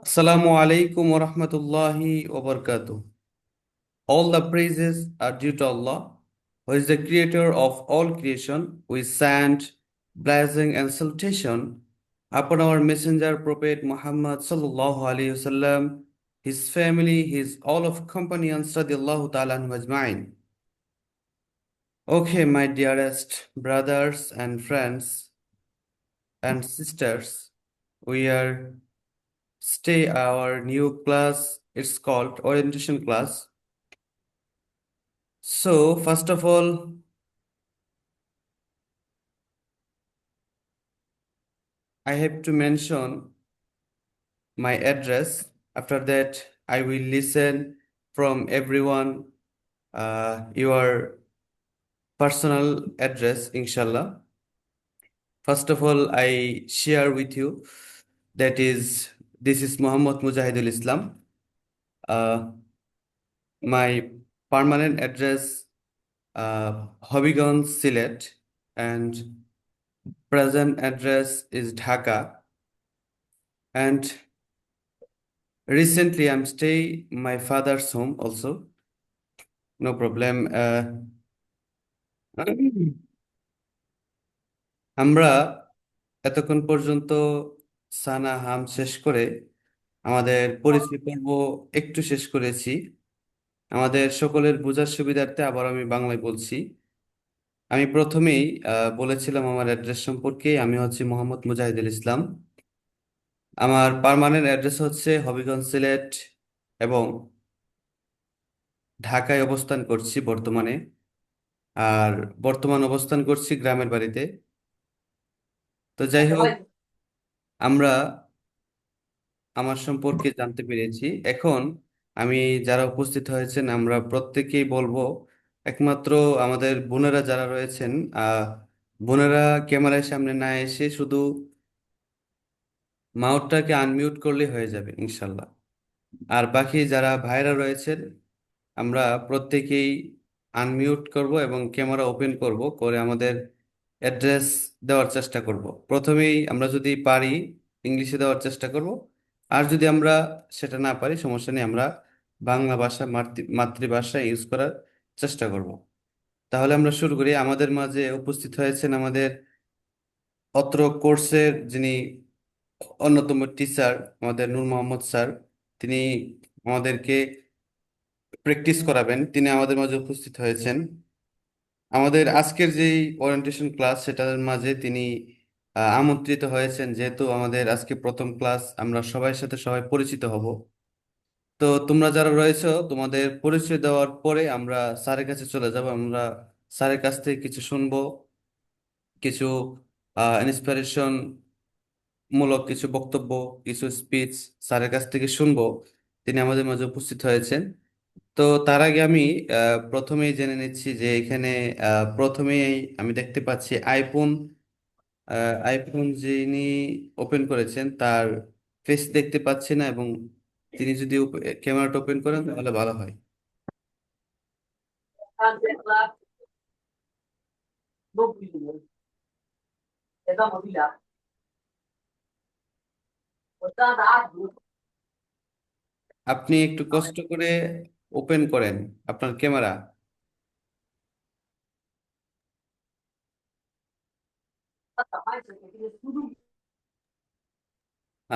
Assalamu alaikum wa rahmatullahi wa barakatuh. All the praises are due to Allah, who is the creator of all creation. We send blessing and salutation upon our messenger Prophet Muhammad sallallahu alaihi wasallam, his family, his all of companions radiallahu ta'ala anhum ajma'in. Okay, my dearest brothers and friends and sisters, we are stay our new class. It's called orientation class. So, first of all, I have to mention my address. After that, I will listen from everyone your personal address, inshallah. First of all, I share with you that is, this is Muhammad Mujahidul Islam. My permanent address, Hobbyganj, Sylhet, and present address is Dhaka. And recently, I'm staying my father's home also. No problem. আমরা এতক্ষণ পর্যন্ত সানা হাম শেষ করে আমাদের পরিচয় পর্ব একটু শেষ করেছি। আমাদের সকলের বোঝার সুবিধার্থে আবার আমি বাংলায় বলছি। আমি প্রথমেই বলেছিলাম আমার অ্যাড্রেস সম্পর্কে। আমি হচ্ছে মোহাম্মদ মুজাহিদুল ইসলাম। আমার পার্মানেন্ট অ্যাড্রেস হচ্ছে হবিগঞ্জ, সিলেট এবং ঢাকায় অবস্থান করছি বর্তমানে। আর বর্তমান অবস্থান করছি গ্রামের বাড়িতে। তো যাই হোক, আমরা আমার সম্পর্কে জানতে পেরেছি। এখন আমি যারা উপস্থিত হয়েছেন আমরা প্রত্যেকেই বলবো, একমাত্র আমাদের বোনেরা যারা রয়েছেন, বোনেরা ক্যামেরার সামনে না এসে শুধু মাউথটাকে আনমিউট করলে হয়ে যাবে ইনশাল্লাহ। আর বাকি যারা ভাইরা রয়েছেন, আমরা প্রত্যেকেই আনমিউট করব এবং ক্যামেরা ওপেন করব করে আমাদের অ্যাড্রেস দেওয়ার চেষ্টা করব। প্রথমেই আমরা যদি পারি ইংলিশে দেওয়ার চেষ্টা করব, আর যদি আমরা সেটা না পারি সমস্যা নেই, আমরা বাংলা ভাষা মাতৃভাষা ইউজ করার চেষ্টা করব। তাহলে আমরা শুরু করি। আমাদের মাঝে উপস্থিত হয়েছেন আমাদের অত্র কোর্সের যিনি অন্যতম টিচার, আমাদের নূর মোহাম্মদ স্যার। তিনি আমাদেরকে প্র্যাকটিস করাবেন, তিনি আমাদের মাঝে উপস্থিত হয়েছেন। আমাদের আজকের যে ওরিয়েন্টেশন ক্লাস সেটার মাঝে তিনি আমন্ত্রিত হয়েছেন, যেহেতু আমাদের আজকে প্রথম ক্লাস, আমরা সবার সাথে সবাই পরিচিত হব। তো তোমরা যারা রয়েছো তোমাদের পরিচয় দেওয়ার পরে আমরা স্যারের কাছে চলে যাব। আমরা স্যারের কাছ থেকে কিছু শুনবো, কিছু ইন্সপিরেশন মূলক কিছু বক্তব্য, কিছু স্পিচ স্যারের কাছ থেকে শুনবো। তিনি আমাদের মাঝে উপস্থিত হয়েছেন। তো তার আগে আমি প্রথমেই জেনে নিচ্ছি যে এখানে প্রথমেই আমি দেখতে পাচ্ছি আইফোন। আইফোন যিনি ওপেন করেছেন তার ফেস দেখতে পাচ্ছি না, এবং তিনি যদি ক্যামেরাটা ওপেন করেন তাহলে ভালো হয়। আপনি একটু কষ্ট করে ওপেন করেন আপনার ক্যামেরা।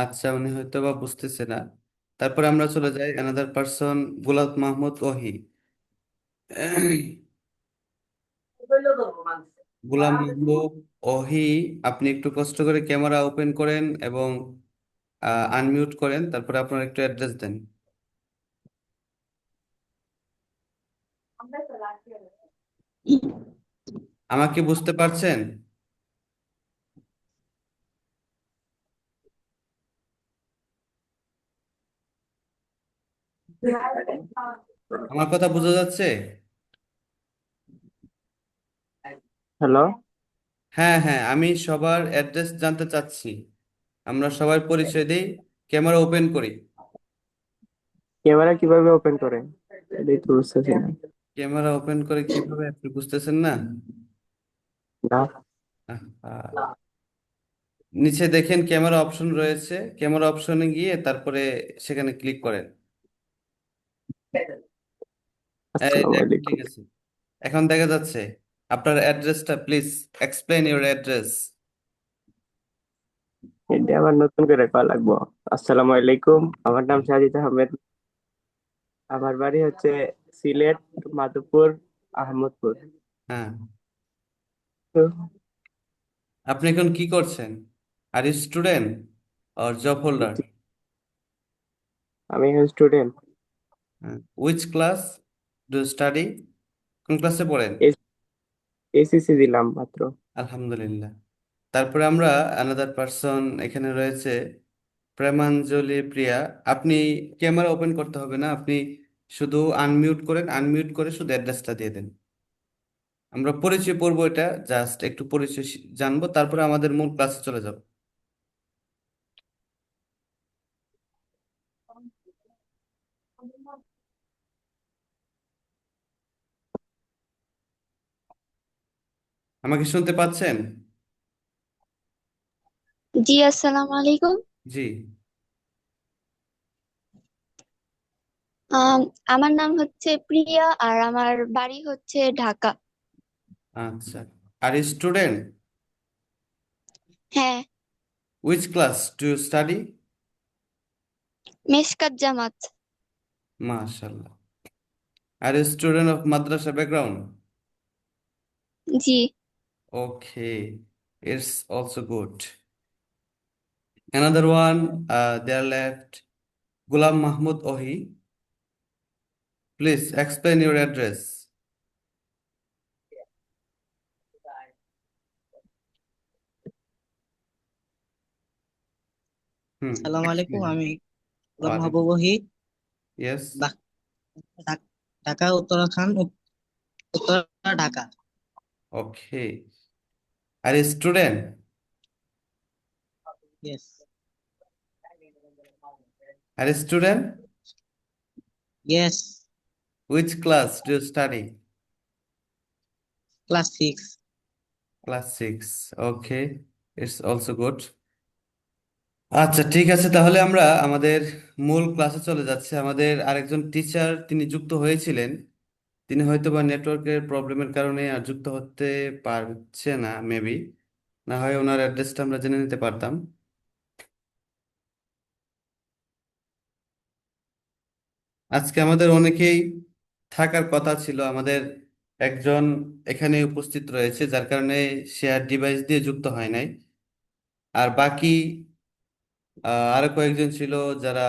আচ্ছা, উনি হয়তো বা বুঝতেছে না। তারপরে আমরা চলে যাই অ্যানাদার পারসন, গোলাম মাহমুদ ওহি। গোলাম মাহমুদ ওহি, আপনি একটু কষ্ট করে ক্যামেরা ওপেন করেন এবং আনমিউট করেন, তারপরে আপনার একটু অ্যাড্রেস দেন। আমাকে বুঝতে পারছেন? আমার কথা বোঝা যাচ্ছে? হ্যালো। হ্যাঁ হ্যাঁ, আমি সবার অ্যাড্রেস জানতে চাচ্ছি। আমরা সবার পরিচয় দিই, ক্যামেরা ওপেন করি। ক্যামেরা কিভাবে ওপেন করে? এটাই তো বুঝতেছি না। ক্যামেরা ওপেন করে কিভাবে, আপনি বুঝতেছেন না? না। আহা, নিচে দেখেন ক্যামেরা অপশন রয়েছে, ক্যামেরা অপশনে গিয়ে তারপরে সেখানে ক্লিক করেন। এই আসসালামু দেখ, ঠিক আলাইকুম। আছে, এখন দেখা যাচ্ছে। আপনার অ্যাড্রেসটা প্লিজ এক্সপ্লেইন ইউর অ্যাড্রেস। এটা আবার নতুন করে কল লাগবো। আসসালামু আলাইকুম, আমার নাম সাজিদ আহমেদ। আমার বাড়ি হচ্ছে সিলেট, মাধবপুর, আহমদপুর। হ্যাঁ, তো আপনি এখন কি করছেন? আর স্টুডেন্ট অর জব হোল্ডার? আমি student. Which class do study? কোন ক্লাসে পড়েন? এসিসি দিলাম মাত্র। আলহামদুলিল্লাহ। তারপরে আমরা অ্যানাদার পারসন এখানে রয়েছে, প্রেমাঞ্জলি প্রিয়া। আপনি ক্যামেরা ওপেন করতে হবে না, আপনি শুধু আনমিউট করেন, আনমিউট করে শুধু অ্যাড্রেসটা দিয়ে দেন। আমরা পরিচয় পড়বো, এটা জাস্ট একটু পরিচয় জানবো, তারপরে আমাদের মূল ক্লাসে চলে যাব। আমাকে শুনতে পাচ্ছেন? জি, আসসালামু আলাইকুম। জি। আম, আমার নাম হচ্ছে প্রিয়া আর আমার বাড়ি হচ্ছে ঢাকা। আচ্ছা। আর স্টুডেন্ট? হ্যাঁ, which class do you study? মেশকাত জামাত। মাশাআল্লাহ। আর স্টুডেন্ট অফ মাদ্রাসা ব্যাকগ্রাউন্ড? জি। Okay, it's also good. Another one, they are left. Gulam Mahmud Ohi. Please explain your address. সালাম আলাইকুম, Explain. আমি গোলাম ওয়ালাইকুম। মাহবুব ওহিদ। Yes. ঢা- Dhaka Uttarakhand, Uttara Dhaka. Okay. Are you student? Yes. Are you student? Yes. Which class do you study? Class 6। Class 6. Okay. It's also good. আচ্ছা, ঠিক আছে, তাহলে আমরা আমাদের মূল ক্লাসে চলে যাচ্ছি। আমাদের আরেকজন টিচার তিনি যুক্ত হয়েছিলেন, তিনি হয়তো বা নেটওয়ার্কের প্রবলেমের কারণে আর যুক্ত হতে পারছে না মেবি। না হয় ওনার অ্যাড্রেসটা আমরা জেনে নিতে পারতাম। আজকে আমাদের অনেকেই থাকার কথা ছিল, আমাদের একজন এখানে উপস্থিত রয়েছে, যার কারণে শেয়ার ডিভাইস দিয়ে যুক্ত হয় নাই। আর বাকি আরো কয়েকজন ছিল যারা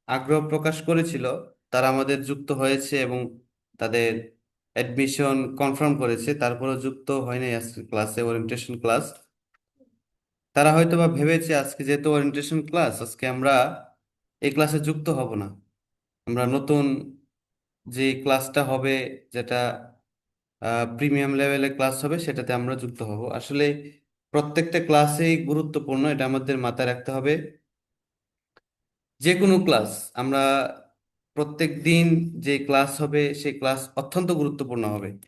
আগ্রহ প্রকাশ করেছিল, তারা আমাদের যুক্ত হয়েছে এবং তাদের অ্যাডমিশন কনফার্ম করেছে, তারপরেও যুক্ত হয় নাই আজকে ক্লাসে, ওরিয়েন্টেশন ক্লাস। তারা হয়তো বা ভেবেছে আজকে যেহেতু ওরিয়েন্টেশন ক্লাস, আজকে আমরা এই ক্লাসে যুক্ত হব না, আমরা নতুন যে ক্লাসটা হবে, যেটা প্রিমিয়াম লেভেলের ক্লাস হবে, সেটাতে আমরা যুক্ত হব। আসলে প্রত্যেকটা ক্লাসেই গুরুত্বপূর্ণ, এটা আমাদের মাথায় রাখতে হবে। যে কোনো ক্লাস আমরা প্রত্যেক দিন যে ক্লাস হবে সেই ক্লাস অত্যন্ত গুরুত্বপূর্ণ হবে।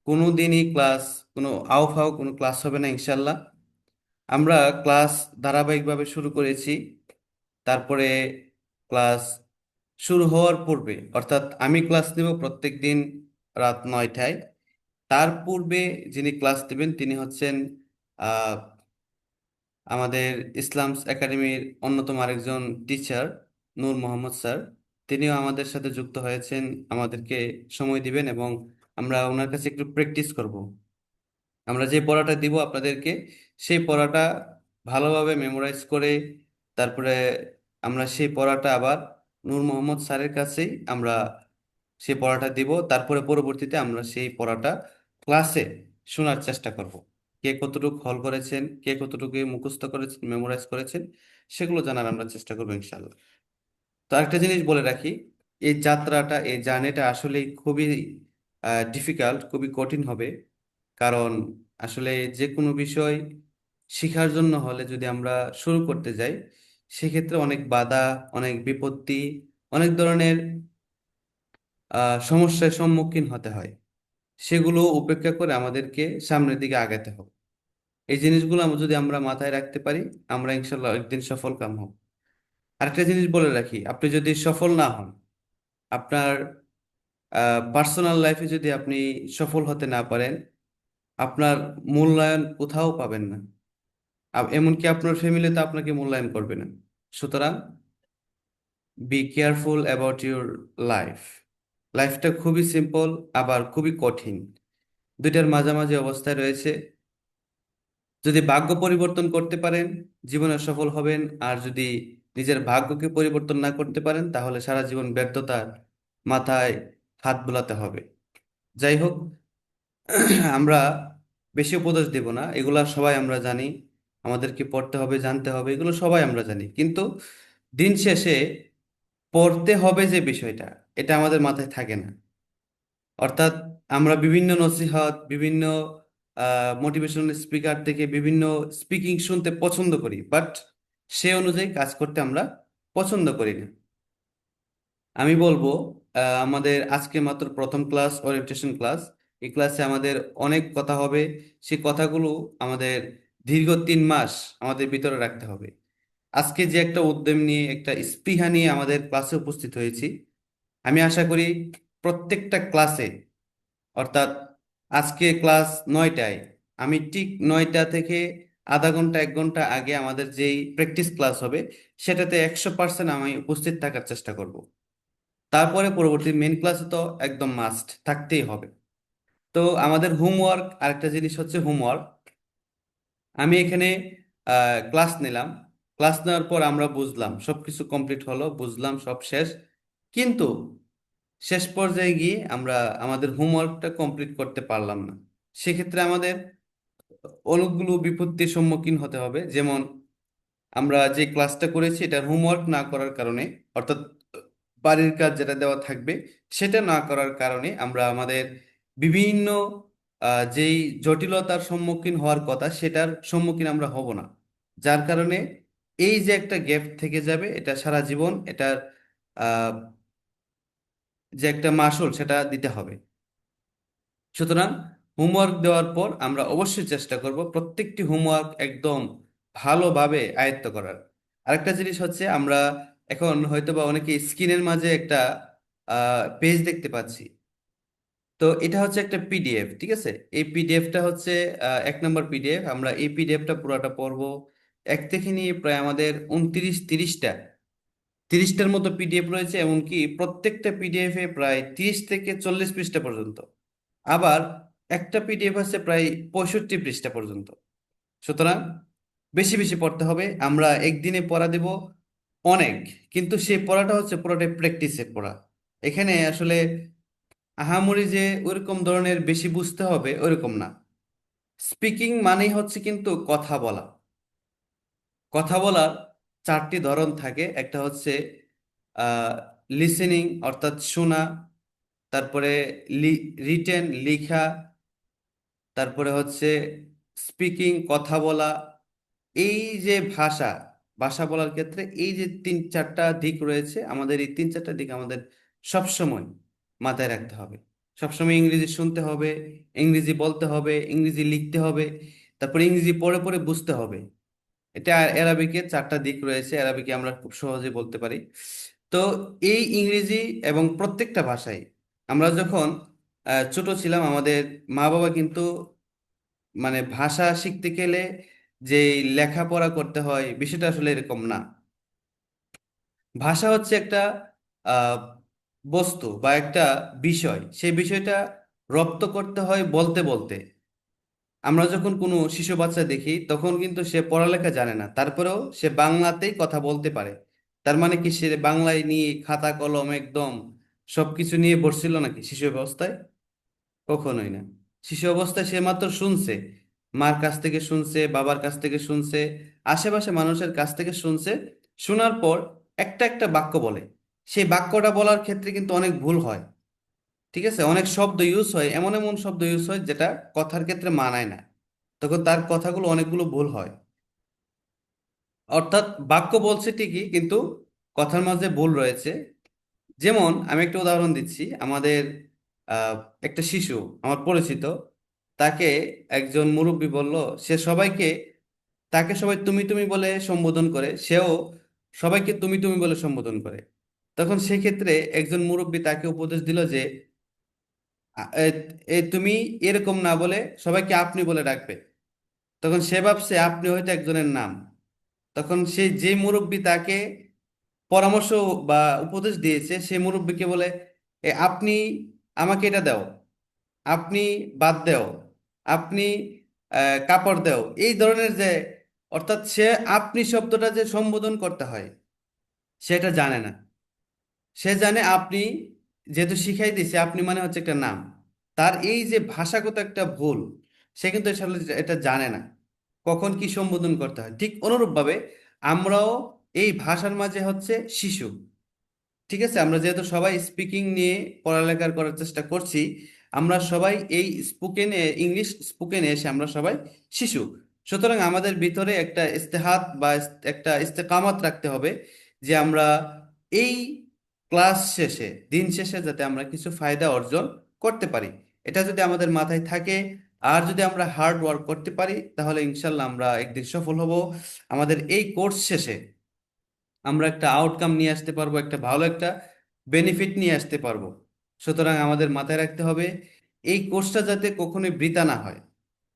কোনো দিনই ক্লাস কোনো আউফাও কোনো ক্লাস হবে না ইনশাল্লাহ। আমরা ক্লাস ধারাবাহিকভাবে শুরু করেছি, তারপরে ক্লাস শুরু হওয়ার পূর্বে, অর্থাৎ আমি ক্লাস নেব প্রত্যেক দিন রাত 9টায়। তার পূর্বে যিনি ক্লাস নেবেন তিনি হচ্ছেন আহ, আমাদের ইসলামস একাডেমির অন্যতম আরেকজন টিচার, নূর মোহাম্মদ স্যার। তিনিও আমাদের সাথে যুক্ত হয়েছেন, আমাদেরকে সময় দিবেন এবং আমরা ওনার কাছে একটু প্র্যাকটিস করব। আমরা যে পড়াটা দিব আপনাদেরকে, সেই পড়াটা ভালোভাবে মেমোরাইজ করে তারপরে আমরা সেই পড়াটা আবার নূর মোহাম্মদ স্যারের কাছেই আমরা সেই পড়াটা দিব। তারপরে পরবর্তীতে আমরা সেই পড়াটা ক্লাসে শোনার চেষ্টা করব। কে কতটুকু হল করেছেন, কে কতটুকু মুখস্থ করেছেন, মেমোরাইজ করেছেন, সেগুলো জানার আমরা চেষ্টা করবো ইনশাল্লাহ। তো আরেকটা জিনিস বলে রাখি, এই যাত্রাটা, এই জার্নিটা আসলে খুবই ডিফিকাল্ট, খুবই কঠিন হবে। কারণ আসলে যে কোনো বিষয় শেখার জন্য হলে যদি আমরা শুরু করতে যাই, সেক্ষেত্রে অনেক বাধা, অনেক বিপত্তি, অনেক ধরনের সমস্যার সম্মুখীন হতে হয়। সেগুলো উপেক্ষা করে আমাদেরকে সামনের দিকে আগাতে হবে। এই জিনিসগুলো যদি আমরা মাথায় রাখতে পারি, আমরা ইনশাল্লাহ একদিন সফল কাম হব। আরেকটা জিনিস বলে রাখি, আপনি যদি সফল না হন, আপনার পার্সোনাল লাইফে যদি আপনি সফল হতে না পারেন, আপনার মূল্যায়ন কোথাও পাবেন না। এমনকি আপনার ফ্যামিলিতে আপনাকে মূল্যায়ন করবে না। সুতরাং be careful about your life. লাইফটা খুবই সিম্পল, আবার খুবই কঠিন, দুইটার মাঝামাঝি অবস্থায় রয়েছে। যদি ভাগ্য পরিবর্তন করতে পারেন, জীবনে সফল হবেন। আর যদি নিজের ভাগ্যকে পরিবর্তন না করতে পারেন, তাহলে সারা জীবন ব্যর্থতার মাথায় হাত বুলাতে হবে। যাই হোক, আমরা বেশি উপদেশ দেব না, এগুলা সবাই আমরা জানি। আমাদেরকে পড়তে হবে, জানতে হবে, এগুলো সবাই আমরা জানি। কিন্তু দিন শেষে পড়তে হবে যে বিষয়টা, এটা আমাদের মাথায় থাকে না। অর্থাৎ আমরা বিভিন্ন নসিহত, বিভিন্ন মোটিভেশনাল স্পিকার থেকে বিভিন্ন স্পিকিং শুনতে পছন্দ করি, বাট সে অনুযায়ী কাজ করতে আমরা পছন্দ করি না। আমি বলবো, আমাদের আজকে মাত্র প্রথম ক্লাস, ওরিয়েন্টেশন ক্লাস। এই ক্লাসে আমাদের অনেক কথা হবে। সেই কথাগুলো আমাদের দীর্ঘ 3 মাস আমাদের ভিতরে রাখতে হবে। আজকে যে একটা উদ্যম নিয়ে, একটা স্পৃহা নিয়ে আমাদের ক্লাসে উপস্থিত হয়েছি, আমি আশা করি প্রত্যেকটা ক্লাসে, অর্থাৎ আজকে ক্লাস 9টায়, আমি ঠিক 9টা থেকে আধা ঘন্টা 1 ঘন্টা আগে আমাদের যেই প্র্যাকটিস ক্লাস হবে, সেটাতে 100% আমি উপস্থিত থাকার চেষ্টা করব। তারপরে পরবর্তী মেন ক্লাসে তো একদম মাস্ট থাকতেই হবে। তো আমাদের হোমওয়ার্ক, আরেকটা জিনিস হচ্ছে হোমওয়ার্ক। আমি এখানে ক্লাস নিলাম, ক্লাস নেওয়ার পর আমরা বুঝলাম, সবকিছু কমপ্লিট হলো, বুঝলাম, সব শেষ। কিন্তু শেষ পর্যায়ে গিয়ে আমরা আমাদের হোমওয়ার্কটা কমপ্লিট করতে পারলাম না। সেক্ষেত্রে আমাদের অনেকগুলো বিপত্তির সম্মুখীন হতে হবে। যেমন, আমরা যে ক্লাসটা করেছি এটার হোমওয়ার্ক না করার কারণে, অর্থাৎ বাড়ির কাজ যেটা দেওয়া থাকবে সেটা না করার কারণে আমরা আমাদের বিভিন্ন যেই জটিলতার সম্মুখীন হওয়ার কথা, সেটার সম্মুখীন আমরা হব না। যার কারণে এই যে একটা গ্যাপ থেকে যাবে, এটা সারা জীবন এটার আহ, যে একটা মাসুল, সেটা দিতে হবে। সুতরাং হোমওয়ার্ক দেওয়ার পর আমরা অবশ্যই চেষ্টা করব প্রত্যেকটি হোমওয়ার্ক একদম ভালোভাবে আয়ত্ত করার। আরেকটা জিনিস হচ্ছে, আমরা এখন হয়তোবা অনেকে স্ক্রিনের মাঝে একটা পেজ দেখতে পাচ্ছি। তো এটা হচ্ছে একটা পিডিএফ, ঠিক আছে? এই পিডিএফটা হচ্ছে 1 নম্বর পিডিএফ। আমরা এই পিডিএফটা পুরোটা পড়বো। এক থেকে নিয়ে প্রায় আমাদের 30টার মতো পিডিএফ রয়েছে, এমনকি প্রত্যেকটা পিডিএফ এ প্রায় 30 থেকে 40 পৃষ্ঠা পর্যন্ত। আবার একটা পিডিএফ আছে প্রায় 65 পৃষ্ঠা পর্যন্ত। সুতরাং বেশি বেশি পড়তে হবে। আমরা একদিনে পড়া দেব অনেক, কিন্তু সেই পড়াটা হচ্ছে পুরোটাই প্র্যাকটিসের পড়া। এখানে আসলে আহামরি যে ওইরকম ধরনের বেশি বুঝতে হবে ওইরকম না। স্পিকিং মানেই হচ্ছে কিন্তু কথা বলা। কথা বলার 4টি ধরন থাকে। একটা হচ্ছে লিসেনিং, অর্থাৎ শোনা। তারপরে রিটেন, লিখা। তারপরে হচ্ছে স্পিকিং, কথা বলা। এই যে ভাষা, ভাষা বলার ক্ষেত্রে এই যে 3-4টা দিক রয়েছে, আমাদের এই 3-4টা দিক আমাদের সবসময় মাথায় রাখতে হবে। সবসময় ইংরেজি শুনতে হবে, ইংরেজি বলতে হবে, ইংরেজি লিখতে হবে, তারপরে ইংরেজি পড়ে পড়ে বুঝতে হবে। এটা অ্যারাবিকের 4টা দিক রয়েছে, অ্যারাবিকে আমরা খুব সহজে বলতে পারি। তো এই ইংরেজি এবং প্রত্যেকটা ভাষায়, আমরা যখন ছোট ছিলাম, আমাদের মা বাবা কিন্তু মানে ভাষা শিখতে গেলে যে লেখাপড়া করতে হয়, বিষয়টা আসলে এরকম না। ভাষা হচ্ছে একটা আহ, বস্তু বা একটা বিষয়, সেই বিষয়টা রপ্ত করতে হয় বলতে বলতে। আমরা যখন কোনো শিশু বাচ্চা দেখি, তখন কিন্তু সে পড়ালেখা জানে না, তারপরেও সে বাংলাতেই কথা বলতে পারে। তার মানে কি সে বাংলায় নিয়ে খাতা কলম একদম সবকিছু নিয়ে বসছিল নাকি শিশু অবস্থায়? কখনোই না। শিশু অবস্থায় সে মাত্র শুনছে, মার কাছ থেকে শুনছে, বাবার কাছ থেকে শুনছে, আশেপাশে মানুষের কাছ থেকে শুনছে। শোনার পর একটা একটা বাক্য বলে। সেই বাক্যটা বলার ক্ষেত্রে কিন্তু অনেক ভুল হয়, ঠিক আছে? অনেক শব্দ ইউজ হয়, এমন এমন শব্দ ইউজ হয় যেটা কথার ক্ষেত্রে মানায় না। তখন তার কথাগুলো অনেকগুলো ভুল হয়। অর্থাৎ বাক্য বলছে ঠিকই, কিন্তু কথার মাঝে ভুল রয়েছে। যেমন আমি একটা উদাহরণ দিচ্ছি। আমাদের আহ, একটা শিশু, আমার পরিচিত, তাকে একজন মুরব্বী বলল, সে সবাইকে, তাকে সবাই তুমি তুমি বলে সম্বোধন করে, সেও সবাইকে তুমি তুমি বলে সম্বোধন করে। তখন সেক্ষেত্রে একজন মুরব্বী তাকে উপদেশ দিল যে তুমি এরকম না বলে সবাইকে আপনি বলে ডাকবে। তখন সে ভাবছে আপনি হয়তো একজনের নাম। তখন সে যে মুরব্বী তাকে পরামর্শ বা উপদেশ দিয়েছে, সে মুরব্বীকে বলে, আপনি আমাকে এটা দাও, আপনি বাদ দাও, আপনি কাপড় দাও, এই ধরনের যে, অর্থাৎ সে আপনি শব্দটা যে সম্বোধন করতে হয় সেটা জানে না। সে জানে আপনি, যেহেতু শিখাই দিছে আপনি মানে হচ্ছে একটা নাম। তার এই যে ভাষাগত একটা ভুল, সে কিন্তু আসলে এটা জানে না কখন কি সম্বোধন করতে হয়। ঠিক অনুরূপভাবে আমরাও এই ভাষার মাঝে হচ্ছে শিশু। ঠিক আছে, আমরা যেহেতু সবাই স্পিকিং নিয়ে পড়ালেখা করার চেষ্টা করছি, আমরা সবাই এই স্পোকেন ইংলিশ স্পোকেনে এসে আমরা সবাই শিশু। সুতরাং আমাদের ভিতরে একটা ইস্তেহাত বা একটা ইস্তেকামাত রাখতে হবে যে আমরা এই ক্লাস শেষে, দিন শেষে যাতে আমরা কিছু ফায়দা অর্জন করতে পারি। এটা যদি আমাদের মাথায় থাকে, আর যদি আমরা হার্ড ওয়ার্ক করতে পারি, তাহলে ইনশাল্লাহ আমরা একদিন সফল হব। আমাদের এই কোর্স শেষে আমরা একটা আউটকাম নিয়ে আসতে পারবো, একটা ভালো একটা বেনিফিট নিয়ে আসতে পারবো। সুতরাং আমাদের মাথায় রাখতে হবে এই কোর্সটা যাতে কখনোই বৃথা না হয়।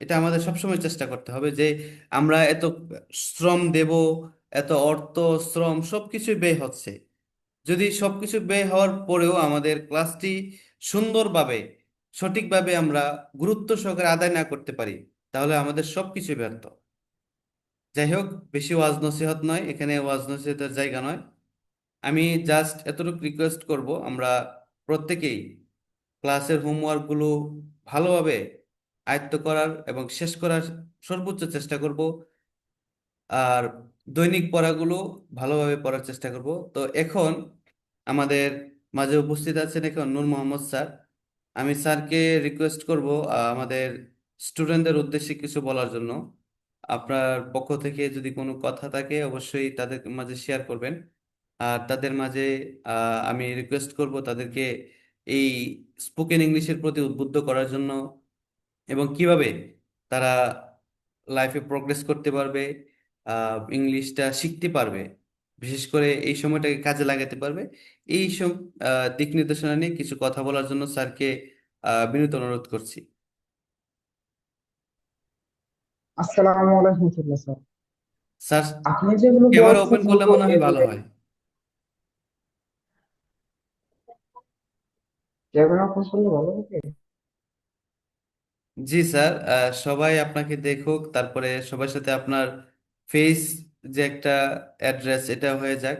এটা আমাদের সবসময় চেষ্টা করতে হবে যে আমরা এত শ্রম দেব, এত অর্থ, শ্রম সবকিছু ব্যয় হচ্ছে, যদি সবকিছু ব্যয় হওয়ার পরেও আমাদের ক্লাসটি সুন্দরভাবে, সঠিকভাবে আমরা গুরুত্ব সহকারে আদায় না করতে পারি, তাহলে আমাদের সবকিছু ব্যর্থ। যাই হোক, বেশি ওয়াজ নসিহত নয়, এখানে ওয়াজ নসিহতের জায়গা নয়। আমি জাস্ট এতটুকু রিকোয়েস্ট করব, আমরা প্রত্যেকেই ক্লাসের হোমওয়ার্কগুলো ভালোভাবে আয়ত্ত করার এবং শেষ করার সর্বোচ্চ চেষ্টা করব। আর দৈনিক পড়াগুলো ভালোভাবে পড়ার চেষ্টা করব। তো এখন আমাদের মাঝে উপস্থিত আছেন এখন নূর মোহাম্মদ স্যার। আমি স্যারকে রিকোয়েস্ট করব আমাদের স্টুডেন্টদের উদ্দেশ্যে কিছু বলার জন্য। আপনার পক্ষ থেকে যদি কোনো কথা থাকে অবশ্যই তাদের মাঝে শেয়ার করবেন। আর তাদের মাঝে আমি রিকোয়েস্ট করব তাদেরকে এই স্পোকেন ইংলিশের প্রতি উদ্বুদ্ধ করার জন্য, এবং কিভাবে তারা লাইফে প্রোগ্রেস করতে পারবে, ইংলিশটা শিখতে পারবে, বিশেষ করে এই সময়টাকে কাজে লাগাতে পারবে, এই সব দিক নির্দেশনা নিয়ে কিছু কথা বলার জন্য স্যারকে বিনীত অনুরোধ করছি। আসসালামু আলাইকুম স্যার। স্যার, আপনি যেগুলো ক্যামেরা বলছেন ওপেন করলে মূলত মনে হয় ভালো এগুলো হয়। ক্যামেরা করলে ভালো হবে। জি স্যার, সবাই আপনাকে দেখুক, তারপরে সবার সাথে আপনার ফেস যে একটা অ্যাড্রেস, এটা হয়ে যাক।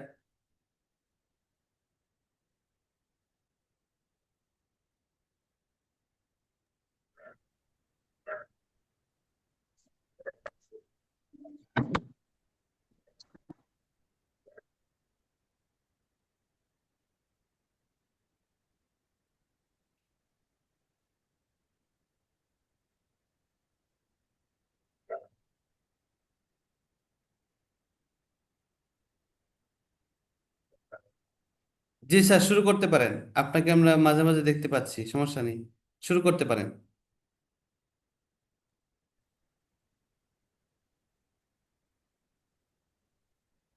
জি স্যার, শুরু করতে পারেন। আপনাকে আমরা মাঝে মাঝে দেখতে পাচ্ছি, সমস্যা নেই, শুরু করতে পারেন।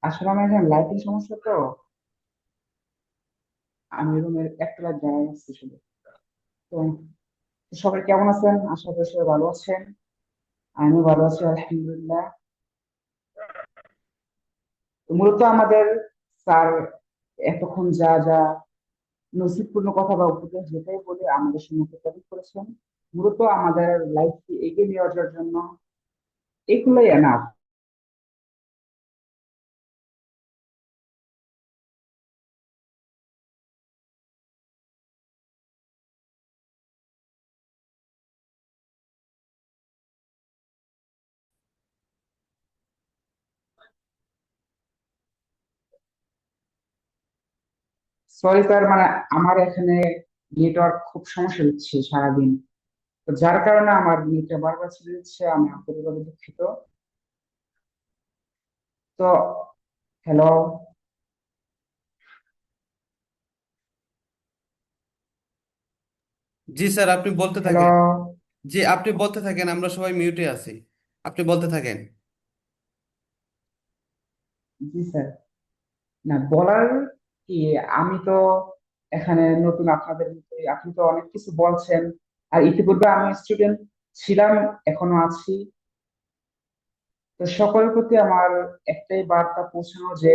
আসলে আমার এখানে লাইটিং সমস্যা তো, আমি রুমের একটা লাইট জ্বালাই রাখছি শুধু। তো সবাই কেমন আছেন? আশা করি সবাই ভালো আছেন। আমিও ভালো আছি আলহামদুলিল্লাহ। তো মূলত আমাদের স্যার এতক্ষণ যা যা নসিবপূর্ণ কথা বা উপদেশ যেটাই বলে আমাদের সম্মুখে প্রদান করেছেন, মূলত আমাদের লাইফকে এগিয়ে নিয়ে যাওয়ার জন্য এগুলোই এনাফ। সরি স্যার, মানে আমার এখানে নেটওয়ার্ক খুব সমস্যা হচ্ছে সারাদিন। তো যার কারণে আমার নেটটা বারবার ছেড়ে দিচ্ছে, আমি আন্তরিকভাবে দুঃখিত। তো হ্যালো, জি স্যার, আপনি বলতে হ্যালো। থাকেন। জি, আপনি বলতে থাকেন, আমরা সবাই মিউটে আছি, আপনি বলতে থাকেন। জি স্যার। না, বলার কি, আমি তো এখানে নতুন আপনাদের মতোই। আপনি তো অনেক কিছু বলছেন, আর ইতিপূর্বে আমি স্টুডেন্ট ছিলাম, এখনো আছি। তো সকলের প্রতি আমার একটাই বার্তা পৌঁছানো যে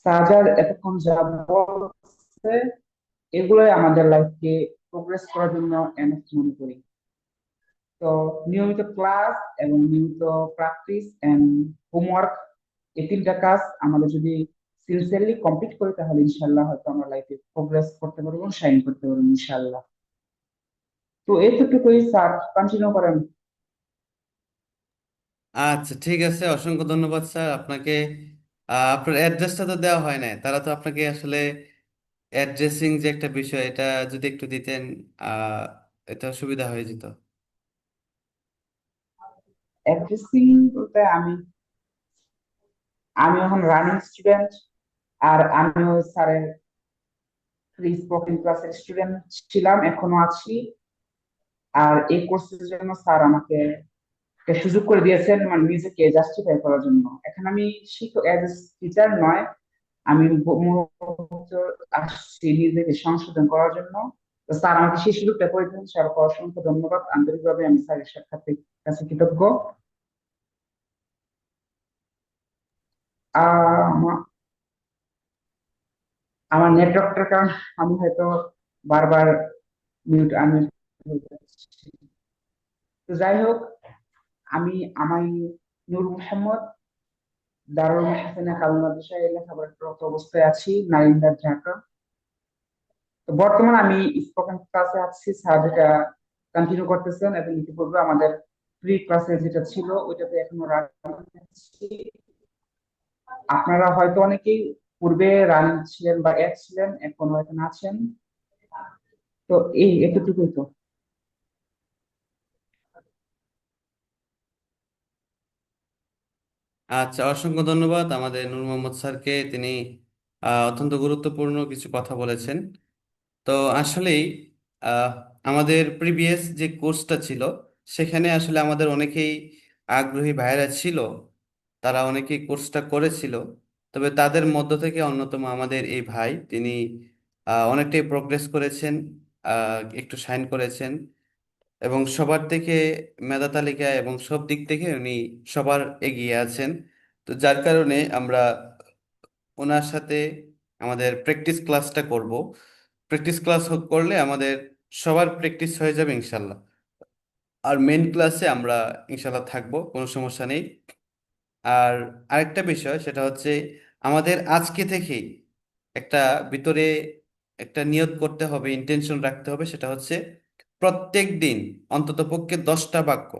সাজার এতক্ষণ যা বলছে এগুলোই আমাদের লাইফকে প্রোগ্রেস করার জন্য এনাফ মনে করি। তো নিয়মিত ক্লাস এবং নিয়মিত প্র্যাকটিস এন্ড হোমওয়ার্ক, এই তিনটা কাজ আমাদের যদি সিনসিয়ারলি কমপ্লিট করি তাহলে ইনশাল্লাহ হয়তো আমরা লাইফে প্রোগ্রেস করতে পারবো, শাইন করতে পারবো ইনশাল্লাহ। তো এতটুকুই স্যার, কন্টিনিউ করেন। আচ্ছা, ঠিক আছে, অসংখ্য ধন্যবাদ স্যার আপনাকে। আপনার অ্যাড্রেসটা তো দেওয়া হয় নাই, তারা তো আপনাকে আসলে অ্যাড্রেসিং যে একটা বিষয়, এটা যদি একটু দিতেন, আহ এটা সুবিধা হয়ে যেত। অ্যাড্রেসিং বলতে আমি আমি এখন রানিং স্টুডেন্ট, আর আমিও স্যারের ফ্রি স্পোকেন ক্লাসের স্টুডেন্ট ছিলাম, এখনো আছি। আর এই কোর্সের জন্য স্যার আমাকে একটা সুযোগ করে দিয়েছেন, মানে নিজেকে জাস্টিফাই করার জন্য। এখন আমি শিক্ষক অ্যাজ টিচার নয়, আমি মূলত আসছি নিজেকে সংশোধন করার জন্য। তো স্যার আমাকে সেই সুযোগটা করে দিয়েছেন, স্যারকে অসংখ্য ধন্যবাদ। আন্তরিকভাবে আমি স্যারের সাক্ষাতের কাছে কৃতজ্ঞ। আহ, আমার নেটওয়ার্কটার কারণে আমি হয়তো বারবার মিউট আনমিউট হয়ে যাচ্ছি। তো যাই হোক, আমি নূর মোহাম্মদ, দারুল হাসানা কামিল মাদ্রাসায় লেখাপড়ারত অবস্থায় আছি, নারিন্দার, ঢাকা। তো বর্তমানে আমি স্পোকেন ক্লাসে আছি, স্যার যেটা কন্টিনিউ করতেছেন, এবং ইতিপূর্বে আমাদের প্রি ক্লাসে যেটা ছিল ওইটাতে এখনো রানিং আছি। আপনারা হয়তো অনেকেই পূর্বে রানিং ছিলেন বা এক ছিলেন, এখনো এখানে আছেন। তো এই এতটুকুই তো। আচ্ছা, অসংখ্য ধন্যবাদ আমাদের নূর মোহাম্মদ স্যারকে, তিনি অত্যন্ত গুরুত্বপূর্ণ কিছু কথা বলেছেন। তো আসলেই আহ, আমাদের প্রিভিয়াস যে কোর্সটা ছিল, সেখানে আসলে আমাদের অনেকেই আগ্রহী ভাইয়েরা ছিল, তারা অনেকেই কোর্সটা করেছিল। তবে তাদের মধ্য থেকে অন্যতম আমাদের এই ভাই, তিনি অনেকটাই প্রোগ্রেস করেছেন, একটু শাইন করেছেন, এবং সবার থেকে মেধা তালিকা এবং সব দিক থেকে উনি সবার এগিয়ে আছেন। তো যার কারণে আমরা ওনার সাথে আমাদের প্র্যাকটিস ক্লাসটা করব। প্র্যাকটিস ক্লাস করলে আমাদের সবার প্র্যাকটিস হয়ে যাবে ইনশাল্লাহ। আর মেন ক্লাসে আমরা ইনশাল্লাহ থাকবো, কোনো সমস্যা নেই। আর আরেকটা বিষয়, সেটা হচ্ছে আমাদের আজকে থেকেই একটা ভিতরে একটা নিয়ত করতে হবে, ইন্টেনশন রাখতে হবে, সেটা হচ্ছে প্রত্যেক দিন অন্ততপক্ষে 10টা বাক্য,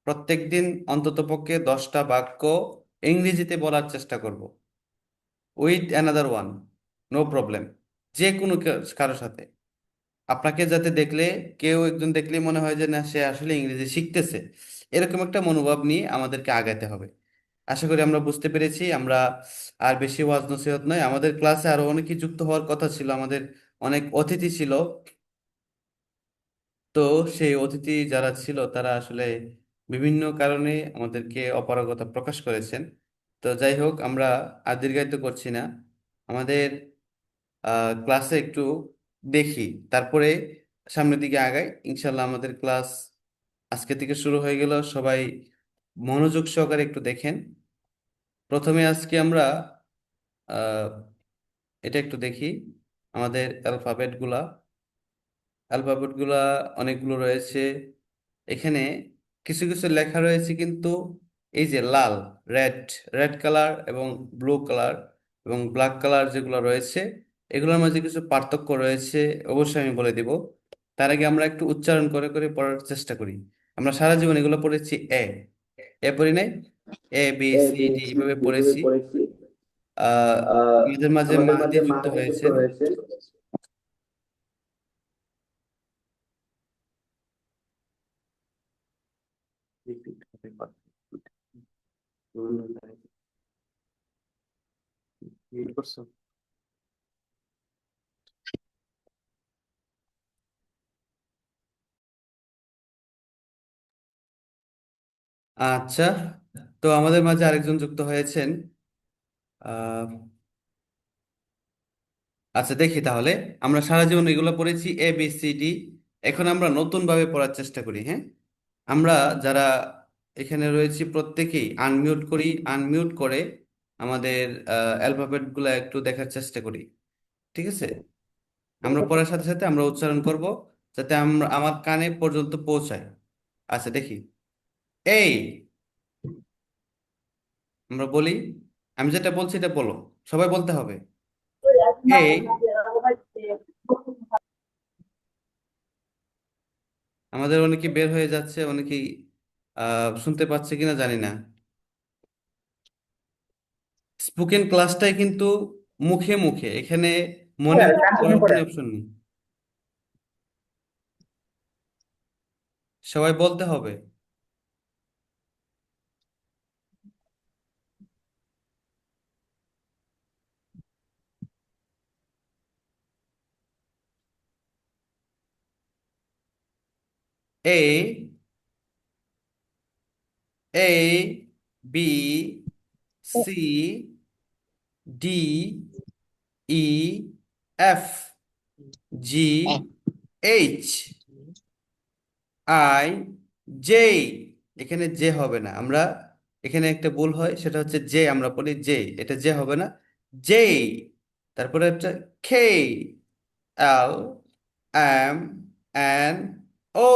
প্রত্যেক দিন অন্ততপক্ষে 10টা বাক্য ইংরেজিতে বলার চেষ্টা করব, with another one, no problem, যে কোনো কারোর সাথে। আপনাকে যাতে দেখলে, কেউ একজন দেখলে মনে হয় যে না, সে আসলে ইংরেজি শিখতেছে, এরকম একটা মনোভাব নিয়ে আমাদেরকে আগাতে হবে। আশা করি আমরা বুঝতে পেরেছি। আমরা আর বেশি ওয়াজ নসিহত নয়, আমাদের ক্লাসে আরো অনেকে যুক্ত হওয়ার কথা ছিল, আমাদের অনেক অতিথি ছিল। তো সেই অতিথি যারা ছিল তারা আসলে বিভিন্ন কারণে আমাদেরকে অপারগতা প্রকাশ করেছেন। তো যাই হোক, আমরা আর দীর্ঘায়িত করছি না, আমাদের ক্লাসে একটু দেখি, তারপরে সামনের দিকে আগাই ইনশাল্লাহ। আমাদের ক্লাস আজকে থেকে শুরু হয়ে গেল, সবাই মনোযোগ সহকারে একটু দেখেন। প্রথমে আজকে আমরা আহ, এটা একটু দেখি, আমাদের অ্যালফাবেট গুলা অনেকগুলো রয়েছে এখানে। কিছু কিছু লেখা রয়েছে কিন্তু এই যে লাল, রেড, রেড কালার এবং ব্লু কালার এবং ব্ল্যাক কালার যেগুলো রয়েছে, এগুলোর মাঝে কিছু পার্থক্য রয়েছে, অবশ্যই আমি বলে দিব। তার আগে আমরা একটু উচ্চারণ করে করে পড়ার চেষ্টা করি। আমরা সারা জীবন এগুলো পড়েছি, এ, এ পড়ি নাই, A B A C B D C এভাবে এইভাবে পড়েছি। পড়েছি। আহ আহ আমাদের মাঝে মা আমাদের মাঝে দিয়ে মা যুক্ত দিয়ে যুক্ত হয়েছেন। হয়েছে। আচ্ছা, তো আমাদের মাঝে আরেকজন যুক্ত হয়েছেন। আহ আচ্ছা, দেখি তাহলে। আমরা সারা জীবন এগুলো পড়েছি, ABCD। এখন আমরা নতুন ভাবে পড়ার চেষ্টা করি, হ্যাঁ। আমরা যারা এখানে রয়েছি প্রত্যেকেই আনমিউট করি, আনমিউট করে আমাদের অ্যালফাবেট গুলা একটু দেখার চেষ্টা করি, ঠিক আছে? আমরা পড়ার সাথে সাথে আমরা উচ্চারণ করব, যাতে আমরা আমার কানে পর্যন্ত পৌঁছায়। আচ্ছা, দেখি। এই, আমরা বলি, আমি যেটা বলছি এটা বলো, সবাই বলতে হবে। এই, আমাদের অনেকে বের হয়ে যাচ্ছে, অনেকেই শুনতে পাচ্ছে কিনা জানি না। স্পোকেন ক্লাসটাই কিন্তু মুখে মুখে, এখানে মনে মনে কন্টিনিউ পড়ার কোনো করেন। অপশন নেই, সবাই বলতে হবে। A, B, C, D, E, F, F, G, H, I, J। এখানে জে হবে না, আমরা এখানে একটা ভুল হয়, সেটা হচ্ছে জে, আমরা বলি জে, এটা জে হবে না, জে। তারপরে একটা K, L, M, N, O।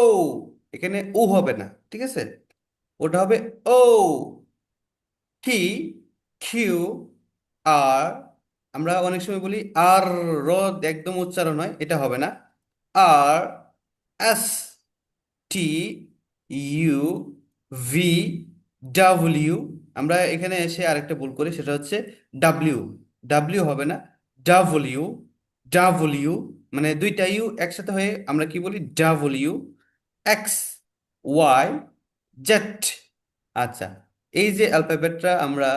এখানে ও হবে না, ঠিক আছে? ওটা হবে ও। টি, কিউ, আর, আমরা অনেক সময় বলি আর, র একদম উচ্চারণ হয়, এটা হবে না। R, S, T, U, V, W. আমরা এখানে এসে আরেকটা ভুল করি, সেটা হচ্ছে ডাব্লিউ। ডাব্লিউ হবে না, ডাব্লিউ। ডাব্লিউ মানে দুইটা ইউ একসাথে হয়ে আমরা কি বলি, ডাব্লিউ। X, Y, Z. আচ্ছা, এই যে অ্যালফাবেটটা আমরা,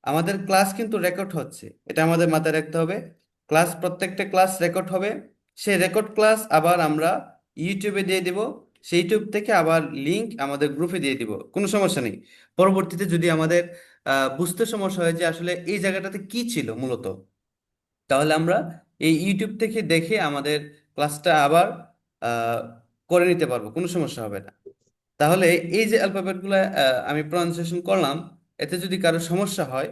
আমাদের ক্লাস কিন্তু রেকর্ড হচ্ছে, এটা আমাদের মাথায় রাখতে হবে। ক্লাস, প্রত্যেকটা ক্লাস রেকর্ড হবে। সেই রেকর্ড ক্লাস আবার আমরা ইউটিউবে দিয়ে দিব, সেই ইউটিউব থেকে আবার লিংক আমাদের গ্রুপে দিয়ে দিব, কোনো সমস্যা নেই। পরবর্তীতে যদি আমাদের বুঝতে সমস্যা হয় যে আসলে এই জায়গাটাতে কি ছিল মূলত, তাহলে আমরা এই ইউটিউব থেকে দেখে আমাদের ক্লাসটা আবার আহ, করে নিতে পারবো, কোনো সমস্যা হবে না। তাহলে এই যে অ্যালফাবেটগুলো আমি প্রনাউন্সিয়েশন করলাম, এতে যদি কারো সমস্যা হয়,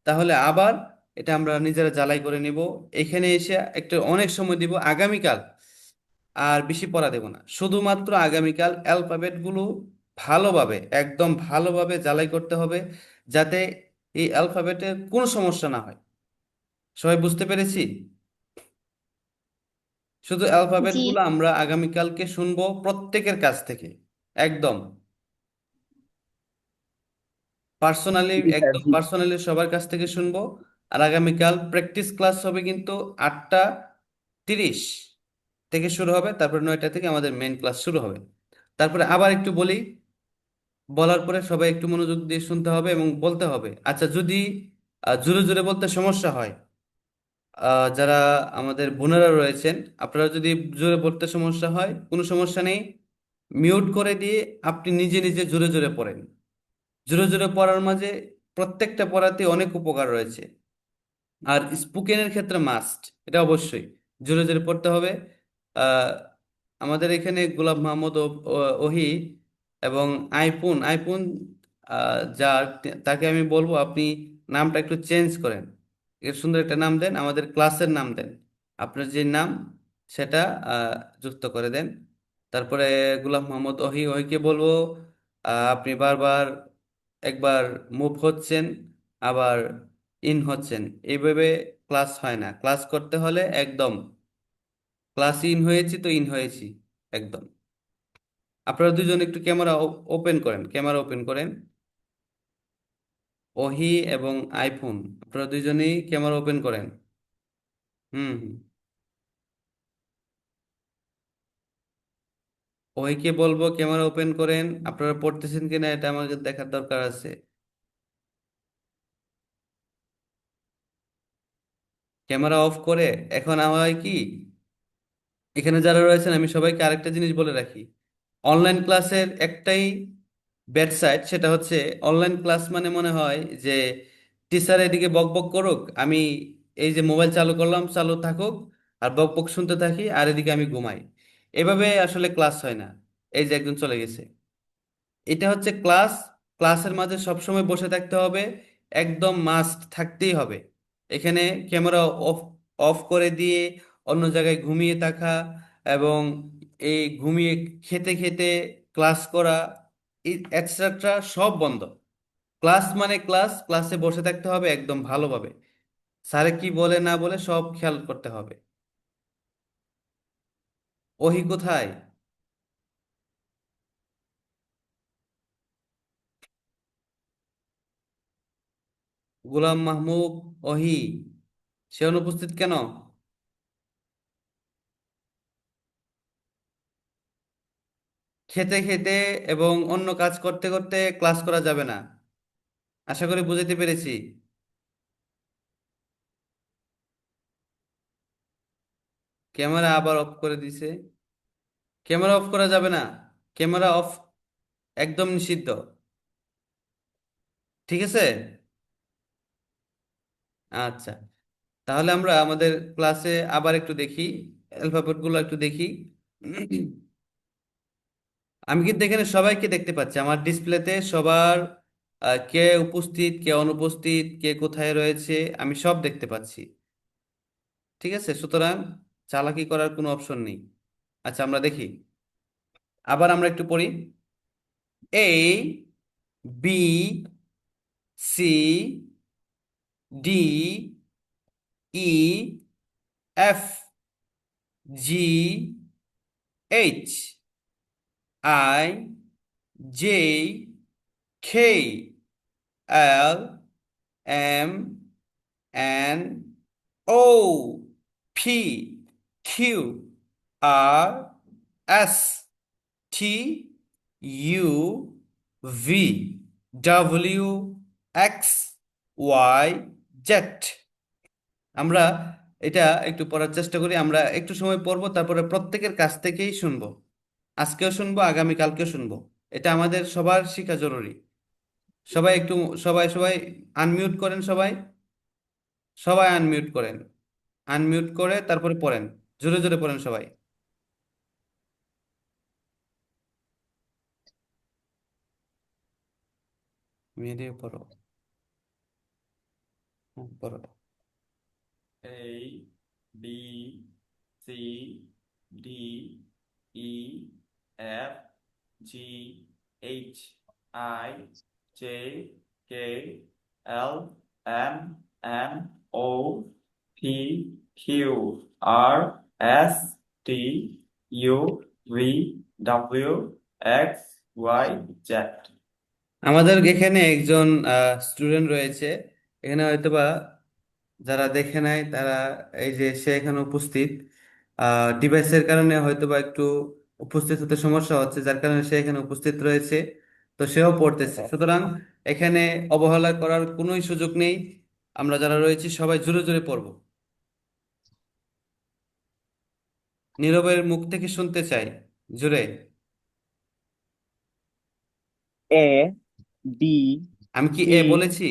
তাহলে আবার এটা আমরা নিজেরা জ্বালাই করে নিব। এখানে এসে একটা অনেক সময় দিব আগামীকাল, আর বেশি পড়া দেব না, শুধুমাত্র আগামীকাল অ্যালফাবেটগুলো ভালোভাবে, একদম ভালোভাবে জ্বালাই করতে হবে, যাতে এই অ্যালফাবেটের কোনো সমস্যা না হয়। সবাই বুঝতে পেরেছি? শুধু জি। অ্যালফাবেটগুলো আমরা আগামীকালকে শুনবো প্রত্যেকের কাছ থেকে, একদম পার্সোনালি, জি স্যার, একদম জি। পার্সোনালি সবার কাছ থেকে শুনবো। আর আগামীকাল প্র্যাকটিস ক্লাস হবে কিন্তু 8:30 থেকে শুরু হবে, তারপর 9টা থেকে আমাদের মেইন ক্লাস শুরু হবে। তারপরে আবার একটু বলি, বলার পরে সবাই একটু মনোযোগ দিয়ে শুনতে হবে এবং বলতে হবে। আচ্ছা, যদি জোরে জোরে বলতে সমস্যা হয়, যারা আমাদের বোনেরা রয়েছেন, আপনারা যদি জোরে পড়তে সমস্যা হয়, কোনো সমস্যা নেই, মিউট করে দিয়ে আপনি নিজে নিজে জোরে জোরে পড়েন। জোরে জোরে পড়ার মাঝে প্রত্যেকটা পড়াতে অনেক উপকার রয়েছে। আর স্পোকেনের ক্ষেত্রে মাস্ট, এটা অবশ্যই জোরে জোরে পড়তে হবে। আহ, আমাদের এখানে গোলাপ মাহমুদ ওহি এবং আইপুন আইপুন, যার, তাকে আমি বলবো আপনি নামটা একটু চেঞ্জ করেন, এর সুন্দর একটা নাম দেন, আমাদের ক্লাসের নাম দেন, আপনার যে নাম সেটা যুক্ত করে দেন। তারপরে গোলাপ মোহাম্মদ ওহিকে বলবো, আপনি বারবার একবার মুভ হচ্ছেন, আবার ইন হচ্ছেন, এইভাবে ক্লাস হয় না। ক্লাস করতে হলে একদম ক্লাস ইন হয়েছি তো ইন হয়েছি, একদম। আপনারা দুজন একটু ক্যামেরা ওপেন করেন, ক্যামেরা ওপেন করেন। ওহি এবং আইফোন, আপনারা দুজনেই ক্যামেরা ওপেন করেন। হুম হুম। ওহিকে বলবো ক্যামেরা ওপেন করেন, আপনারা পড়তেছেন কিনা এটা আমাকে দেখার দরকার আছে। ক্যামেরা অফ করে এখন আমার কি, এখানে যারা রয়েছেন আমি সবাইকে আরেকটা জিনিস বলে রাখি, অনলাইন ক্লাসের একটাই ব্যাড সাইড, সেটা হচ্ছে অনলাইন ক্লাস মানে মনে হয় যে টিচার এদিকে বক বক করুক, আমি এই যে মোবাইল চালু করলাম, চালু থাকুক, আর বক বক শুনতে থাকি, আর এদিকে আমি ঘুমাই। এভাবে আসলে ক্লাস হয় না। এই যে একজন চলে গেছে, এটা হচ্ছে ক্লাস। ক্লাসের মাঝে সবসময় বসে থাকতে হবে, একদম মাস্ট থাকতেই হবে। এখানে ক্যামেরা অফ অফ করে দিয়ে অন্য জায়গায় ঘুমিয়ে থাকা এবং এই ঘুমিয়ে খেতে খেতে ক্লাস করা, এটসেট্রা সব বন্ধ। ক্লাস মানে ক্লাস, ক্লাসে বসে থাকতে হবে একদম ভালোভাবে, স্যারে কি বলে না বলে সব খেয়াল করতে হবে। ওহি কোথায়? গোলাম মাহমুদ, ওহি, সে অনুপস্থিত কেন? খেতে খেতে এবং অন্য কাজ করতে করতে ক্লাস করা যাবে না, আশা করি বুঝাতে পেরেছি। ক্যামেরা আবার অফ করে দিছে। ক্যামেরা অফ করা যাবে না, ক্যামেরা অফ একদম নিষিদ্ধ, ঠিক আছে? আচ্ছা, তাহলে আমরা আমাদের ক্লাসে আবার একটু দেখি, অ্যালফাবেটগুলো একটু দেখি। আমি কিন্তু এখানে সবাইকে দেখতে পাচ্ছি আমার ডিসপ্লেতে, সবার কে উপস্থিত, কে অনুপস্থিত, কে কোথায় রয়েছে, আমি সব দেখতে পাচ্ছি। ঠিক আছে, সুতরাং চালাকি করার কোনো অপশন নেই। আচ্ছা, আমরা দেখি, আবার আমরা একটু পড়ি। A, B, C, D, E, F, G, H, I, J, K, L, M, N, O, P, Q, R, S, T, U, V, W, X, Y, Z। আমরা এটা একটু পড়ার চেষ্টা করি, আমরা একটু সময় পড়বো, তারপরে প্রত্যেকের কাছ থেকেই শুনবো। আজকেও শুনবো, আগামীকালকেও শুনবো। এটা আমাদের সবার শেখা জরুরি। সবাই একটু, সবাই সবাই আনমিউট করেন, সবাই সবাই আনমিউট করেন, আনমিউট করে তারপরে পড়েন, জোরে জোরে পড়েন সবাই। মেরে পড়ো, হ্যাঁ, পড়ো। A, B, C, D, E, F, G, H, I, J, K, L, M, N, O, P, Q, R, S, T, U, V, W, X, Y, Z। আমাদের এখানে একজন স্টুডেন্ট রয়েছে, এখানে হয়তোবা যারা দেখে নাই তারা, এই যে সে এখানে উপস্থিত, ডিভাইসের কারণে হয়তোবা একটু উপস্থিত হতে সমস্যা হচ্ছে, যার কারণে সে এখানে উপস্থিত রয়েছে। তো সেও পড়তেছে, সুতরাং এখানে অবহেলা করার কোনোই সুযোগ নেই। আমরা যারা রয়েছি সবাই জোরে জোরে পড়বো। নীরবের মুখ থেকে শুনতে চাই, জোরে। A, B, আমি কি C, এ বলেছি?